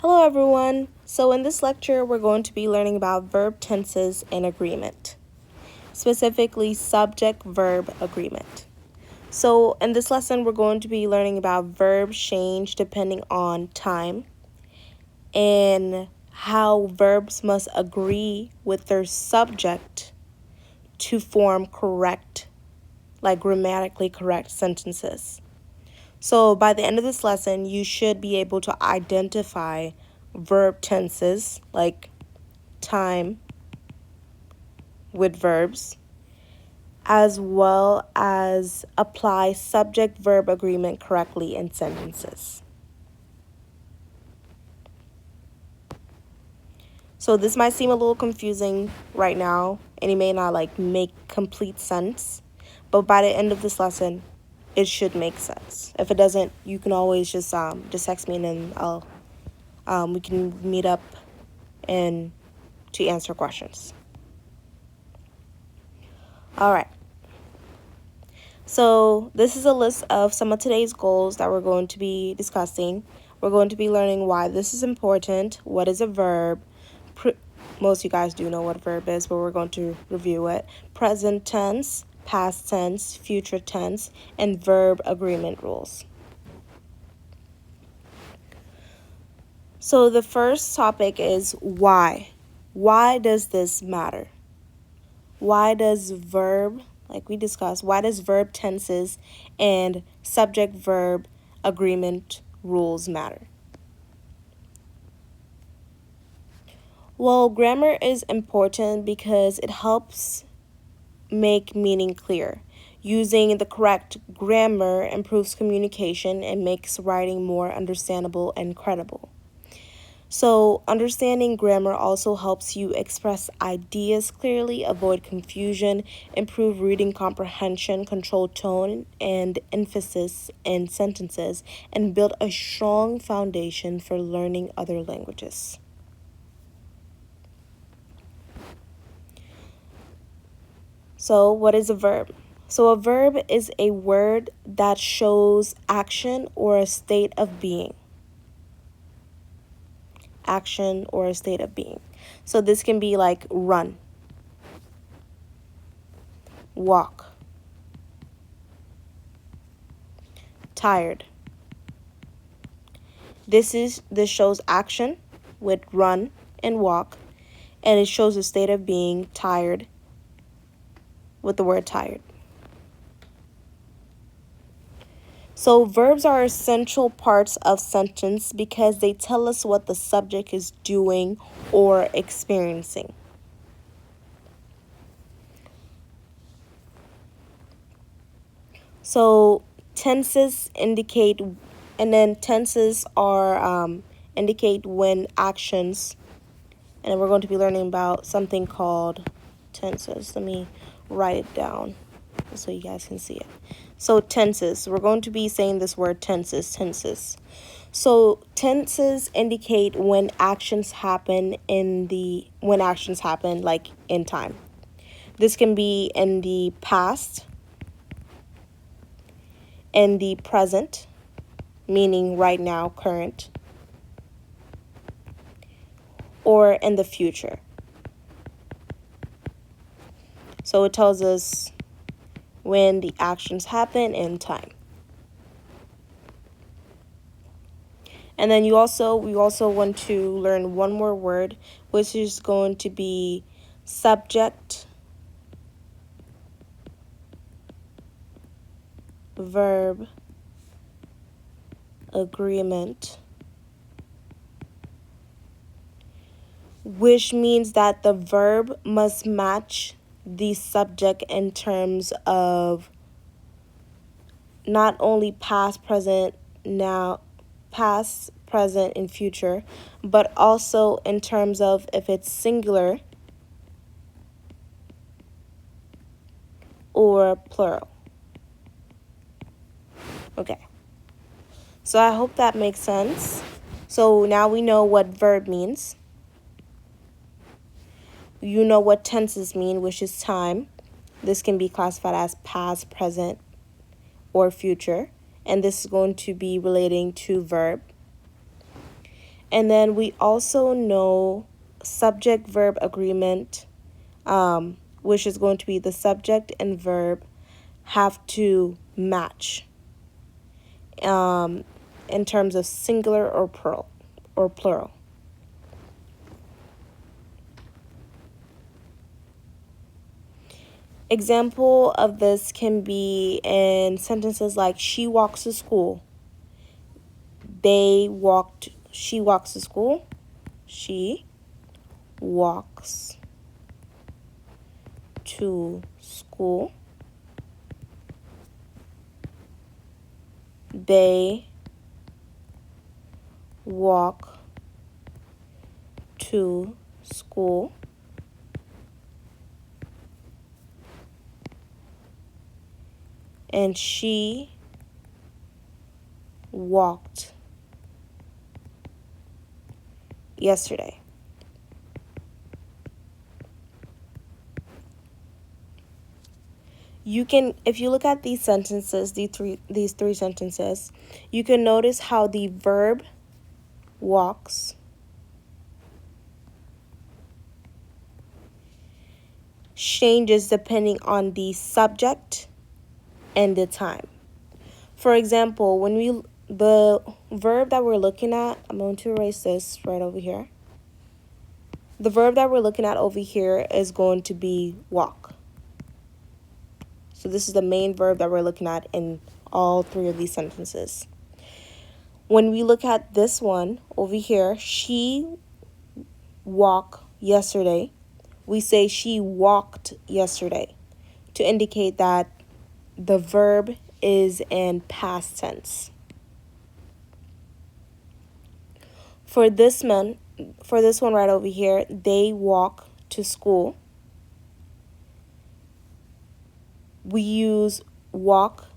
Hello everyone! So in this lecture we're going to be learning about verb tenses and agreement, specifically subject-verb agreement. So in this lesson we're going to be learning about verb change depending on time and how verbs must agree with their subject to form correct, grammatically correct sentences. So by the end of this lesson, you should be able to identify verb tenses like time with verbs, as well as apply subject-verb agreement correctly in sentences. So this might seem a little confusing right now, and it may not make complete sense, but by the end of this lesson, it should make sense. If it doesn't, you can always just text me, and then we can meet up and to answer questions. All right. So this is a list of some of today's goals that we're going to be discussing. We're going to be learning why this is important, what is a verb. Most of you guys do know what a verb is, but we're going to review it. Present tense, past tense, future tense, and verb agreement rules. So the first topic is why. Why does this matter? Why does verb, like we discussed, why does verb tenses and subject-verb agreement rules matter? Well, grammar is important because it helps make meaning clear. Using the correct grammar improves communication and makes writing more understandable and credible. So, understanding grammar also helps you express ideas clearly, avoid confusion, improve reading comprehension, control tone and emphasis in sentences, and build a strong foundation for learning other languages. So, what is a verb? So, a verb is a word that shows action or a state of being. Action or a state of being. So, this can be like run, walk, tired. This shows action with run and walk, and it shows a state of being tired with the word tired. So verbs are essential parts of sentence because they tell us what the subject is doing or experiencing. So tenses indicate, and then tenses are indicate when actions, and we're going to be learning about something called tenses. Let me write it down so you guys can see it. So tenses, we're going to be saying this word tenses. So tenses indicate when actions happen like in time. This can be in the past, in the present, meaning right now, current, or in the future. So it tells us when the actions happen in time. And then we also want to learn one more word, which is going to be subject verb agreement, which means that the verb must match the subject in terms of not only past, present, and future, but also in terms of if it's singular or plural. Okay. So I hope that makes sense. So now we know what verb means. You know what tenses mean, which is time. This can be classified as past, present, or future. And this is going to be relating to verb. And then we also know subject-verb agreement, which is going to be the subject and verb have to match in terms of singular or plural. Example of this can be in sentences like she walks to school. She walks to school. She walks to school. They walk to school. And she walked yesterday. You can, if you look at these sentences, these three sentences, you can notice how the verb walks changes depending on the subject and the time. For example, the verb that we're looking at, I'm going to erase this right over here. The verb that we're looking at over here is going to be walk. So this is the main verb that we're looking at in all three of these sentences. When we look at this one over here, she walked yesterday, we say she walked yesterday to indicate that the verb is in past tense. For this one right over here, they walk to school. We use walk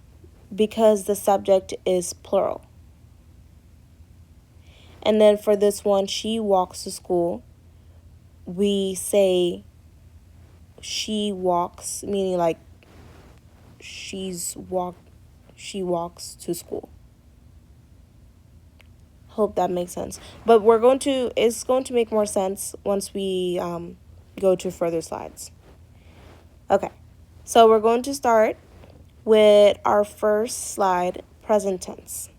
because the subject is plural. And then for this one, she walks to school, we say she walks, meaning like she walks to school. Hope that makes sense. But it's going to make more sense once we go to further slides. Okay, so we're going to start with our first slide, present tense.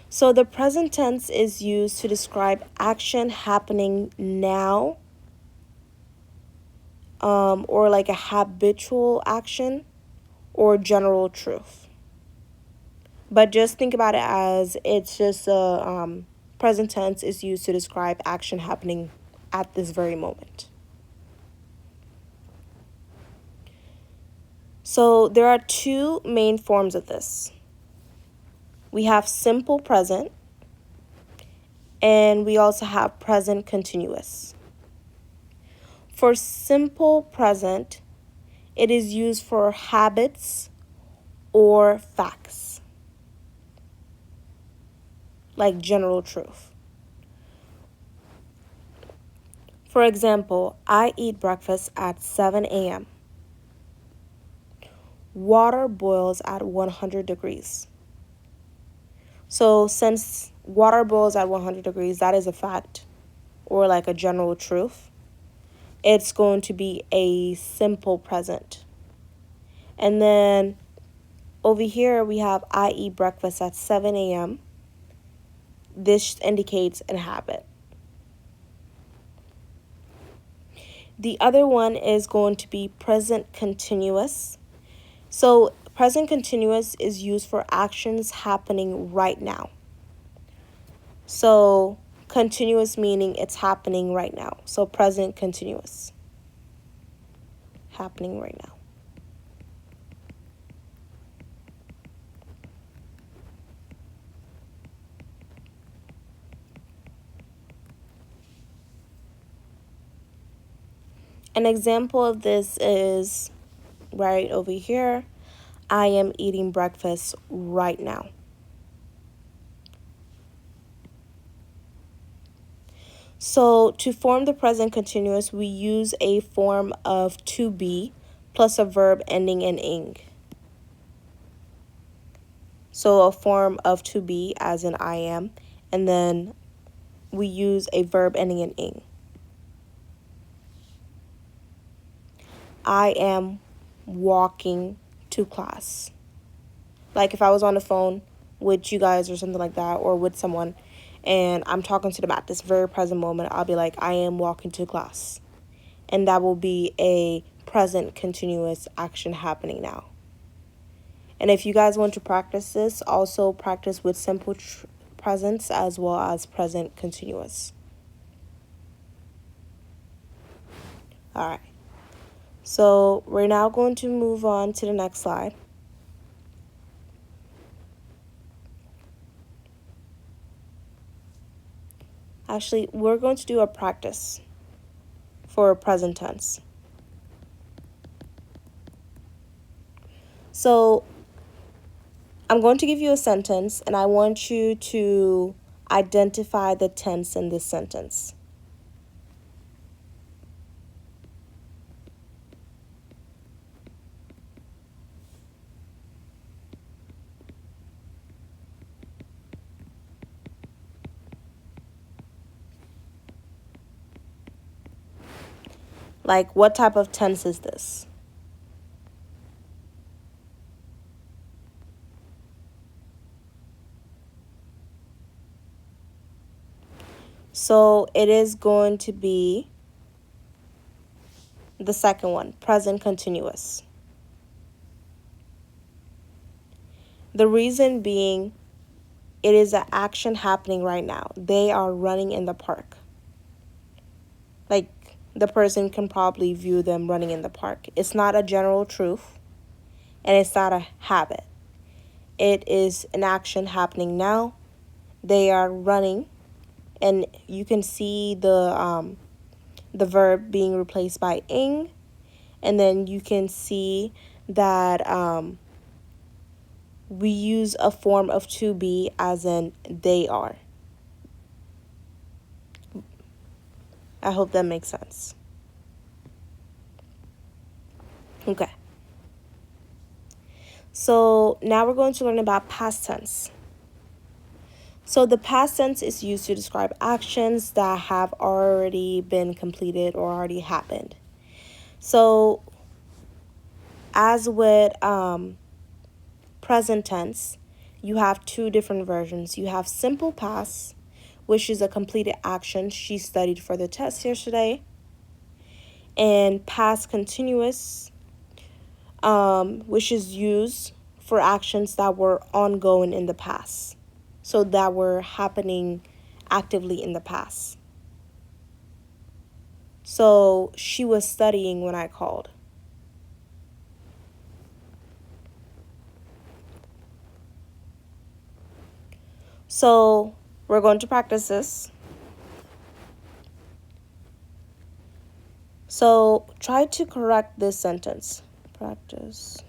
So the present tense is used to describe action happening now, or like a habitual action or general truth. But just think about it as it's just a present tense is used to describe action happening at this very moment. So there are two main forms of this. We have simple present, and we also have present continuous. For simple present, it is used for habits or facts, like general truth. For example, I eat breakfast at 7 a.m. Water boils at 100 degrees. So since water boils at 100 degrees, that is a fact or like a general truth. It's going to be a simple present. And then over here we have I eat breakfast at 7 a.m. This indicates a habit. The other one is going to be present continuous. So present continuous is used for actions happening right now. So continuous meaning it's happening right now. So present continuous, happening right now. An example of this is right over here. I am eating breakfast right now. So to form the present continuous, we use a form of to be plus a verb ending in ing. So a form of to be as in I am, and then we use a verb ending in ing. I am walking to class. Like if I was on the phone with you guys or something like that, or with someone, and I'm talking to them at this very present moment, I'll be like, I am walking to class. And that will be a present continuous action happening now. And if you guys want to practice this, also practice with simple presents as well as present continuous. All right. So we're now going to move on to the next slide. Actually, we're going to do a practice for present tense. So I'm going to give you a sentence, and I want you to identify the tense in this sentence. Like, what type of tense is this? So it is going to be the second one, present continuous. The reason being, it is an action happening right now. They are running in the park. Like, the person can probably view them running in the park. It's not a general truth, and it's not a habit. It is an action happening now. They are running, and you can see the verb being replaced by ing, and then you can see that we use a form of to be as in they are. I hope that makes sense. Okay. So now we're going to learn about past tense. So the past tense is used to describe actions that have already been completed or already happened. So as with present tense, you have two different versions. You have simple past, which is a completed action. She studied for the test yesterday. And past continuous, which is used for actions that were ongoing in the past. So that were happening actively in the past. So she was studying when I called. So we're going to practice this. So try to correct this sentence. Practice.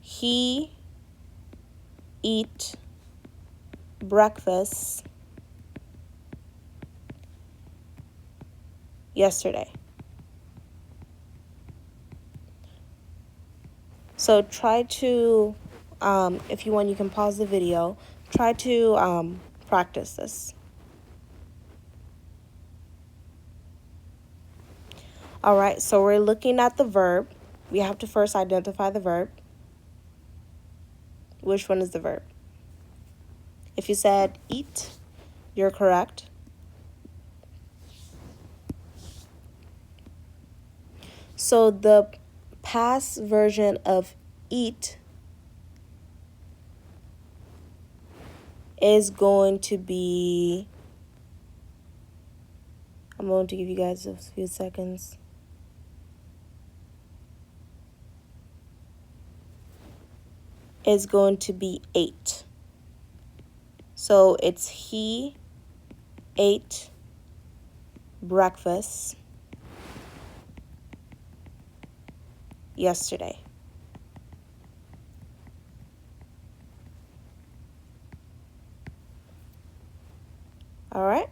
He eat breakfast yesterday. So try to, if you want, you can pause the video. Try to practice this. All right, so we're looking at the verb. We have to first identify the verb. Which one is the verb? If you said eat, you're correct. So the past version of eat is going to be, I'm going to give you guys a few seconds. Is going to be ate. So it's he ate breakfast yesterday. All right.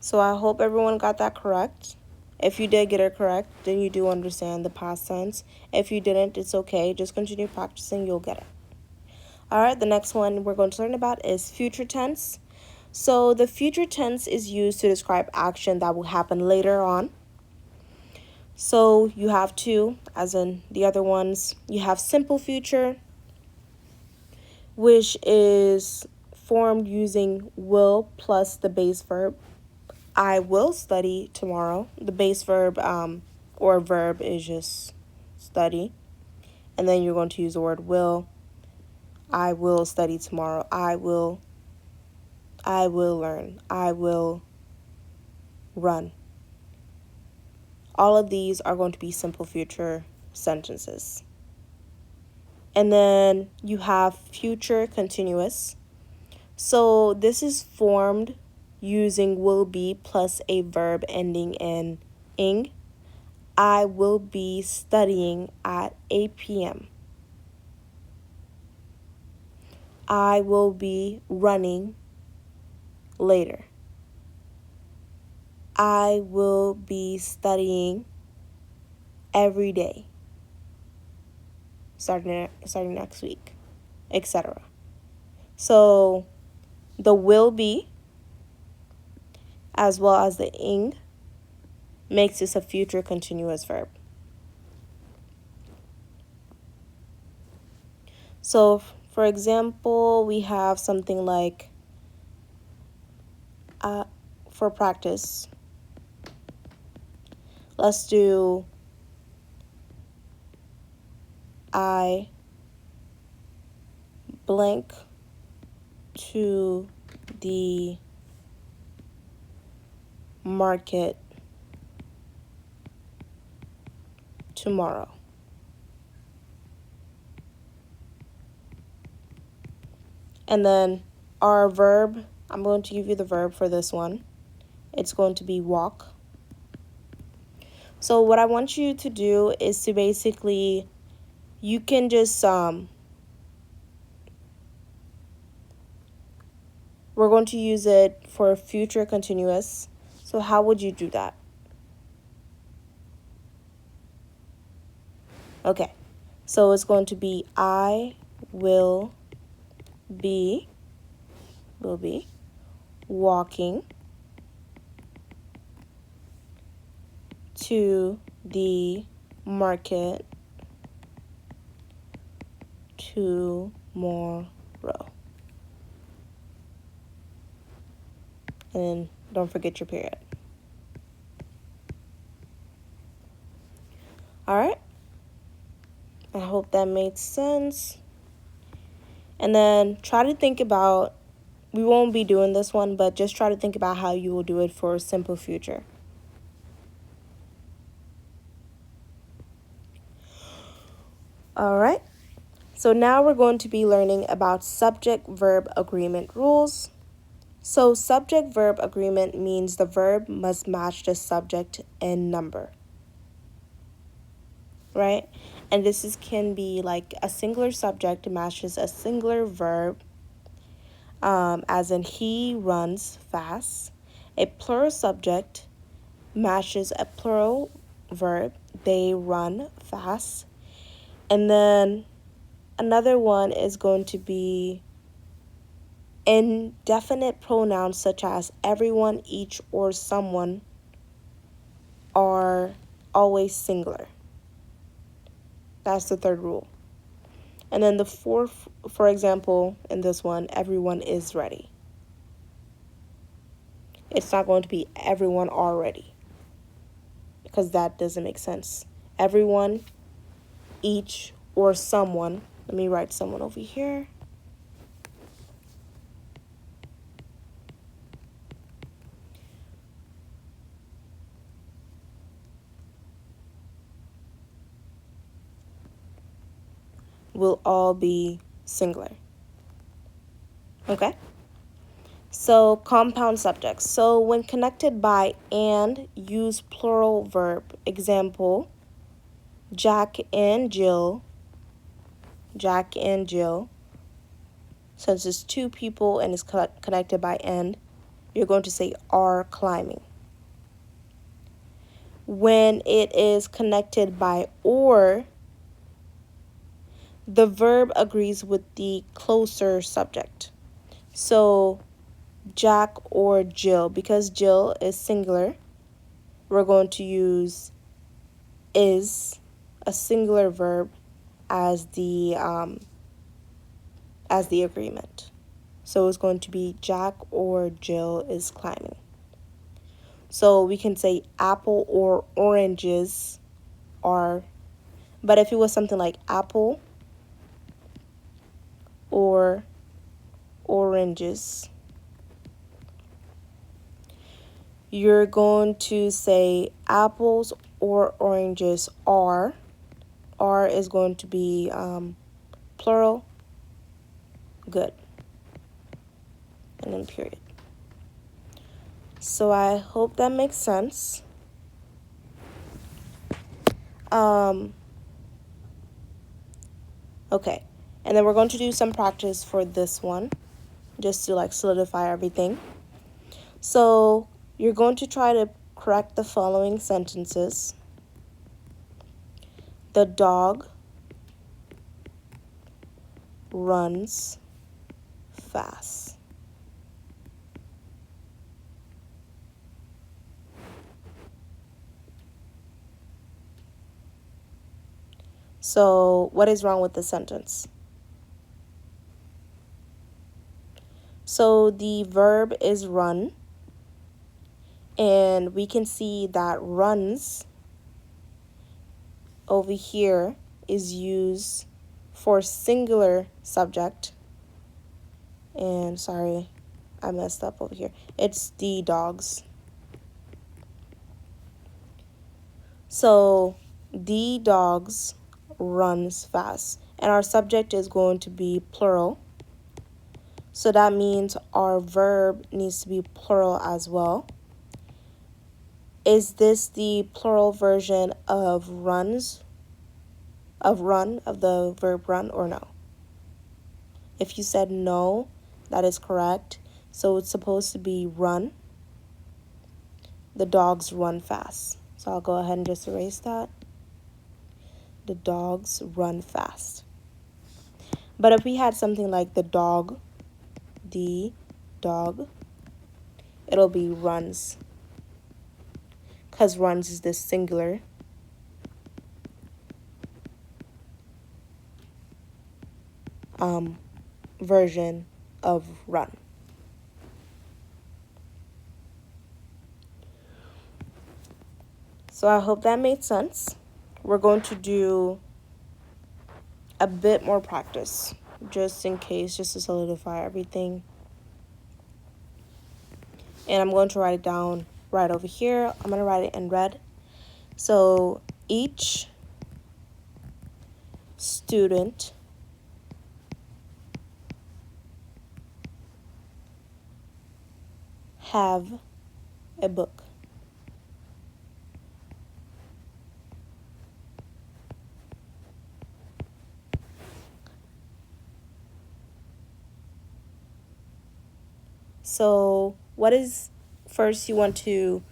So I hope everyone got that correct. If you did get it correct, then you do understand the past tense. If you didn't, it's okay. Just continue practicing. You'll get it. All right, the next one we're going to learn about is future tense. So the future tense is used to describe action that will happen later on. So you have two, as in the other ones. You have simple future, which is formed using will plus the base verb. I will study tomorrow. The base verb or verb is just study. And then you're going to use the word will. I will study tomorrow. I will learn. I will run. All of these are going to be simple future sentences. And then you have future continuous. So this is formed using will be plus a verb ending in ing. I will be studying at 8 p.m. I will be running later. I will be studying every day, starting next week, etc. So the will be as well as the ing makes this a future continuous verb. So for example, we have something like for practice, let's do I blank to the market tomorrow. And then our verb, I'm going to give you the verb for this one. It's going to be walk. So what I want you to do is to basically, you can just, we're going to use it for future continuous. So how would you do that? Okay, so it's going to be I will be walking to the market tomorrow. And don't forget your period. All right. I hope that made sense. And then try to think about, we won't be doing this one, but just try to think about how you will do it for simple future. All right. So now we're going to be learning about subject-verb agreement rules. So subject-verb agreement means the verb must match the subject and number, right? And this can be like a singular subject matches a singular verb, as in he runs fast. A plural subject matches a plural verb, they run fast. And then another one is going to be indefinite pronouns such as everyone, each, or someone are always singular. That's the third rule. And then the fourth, for example, in this one, everyone is ready. It's not going to be everyone already, because that doesn't make sense. Everyone, each, or someone. Let me write someone over here. Will all be singular. Okay? So compound subjects. So when connected by and, use plural verb. Example, Jack and Jill. Jack and Jill. Since it's two people and it's connected by and, you're going to say are climbing. When it is connected by or, the verb agrees with the closer subject. So Jack or Jill, because Jill is singular, we're going to use is, a singular verb, as the agreement. So it's going to be Jack or Jill is climbing. So we can say apple or oranges are, but if it was something like apple or oranges, you're going to say apples or oranges are. Are is going to be plural. Good. And then period. So I hope that makes sense. Okay. And then we're going to do some practice for this one, just to like solidify everything. So you're going to try to correct the following sentences. The dog runs fast. So what is wrong with the sentence? So the verb is run, and we can see that runs over here is used for singular subject. And sorry, I messed up over here. It's the dogs. So the dogs runs fast, and our subject is going to be plural. So that means our verb needs to be plural as well. Is this the plural version of runs? Of run, of the verb run, or no? If you said no, that is correct. So it's supposed to be run. The dogs run fast. So I'll go ahead and just erase that. The dogs run fast. But if we had something like the dog, it'll be runs, because runs is the singular. Version of run. So I hope that made sense. We're going to do a bit more practice, just in case, just to solidify everything. And I'm going to write it down right over here. I'm going to write it in red. So each student have a book. So what is first you want to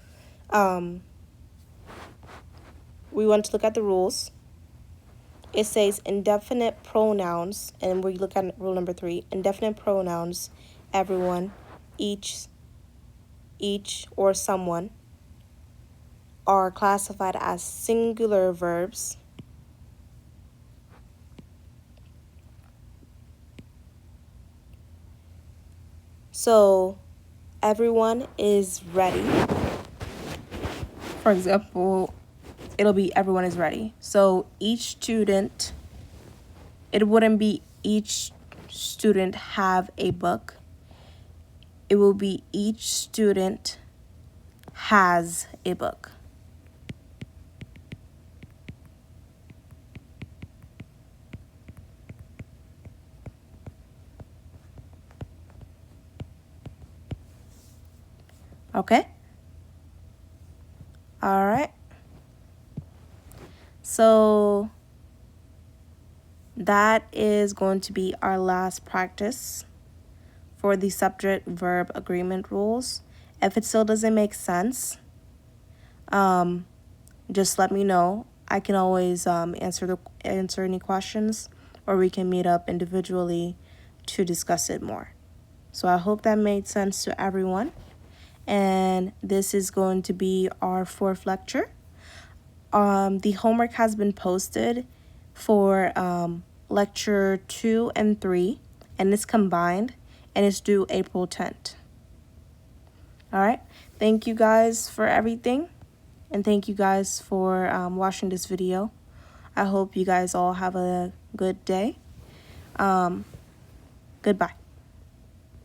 we want to look at the rules. It says indefinite pronouns, and we look at rule number 3. Indefinite pronouns, everyone, each or someone, are classified as singular verbs. So everyone is ready. For example, it'll be everyone is ready. So each student, it wouldn't be each student have a book. It will be each student has a book. Okay? All right. So that is going to be our last practice for the subject verb agreement rules. If it still doesn't make sense, just let me know. I can always answer any questions, or we can meet up individually to discuss it more. So I hope that made sense to everyone. And this is going to be our 4th lecture. The homework has been posted for lecture 2 and 3, and it's combined, and it's due April 10th. All right. Thank you guys for everything, and thank you guys for watching this video. I hope you guys all have a good day. Goodbye.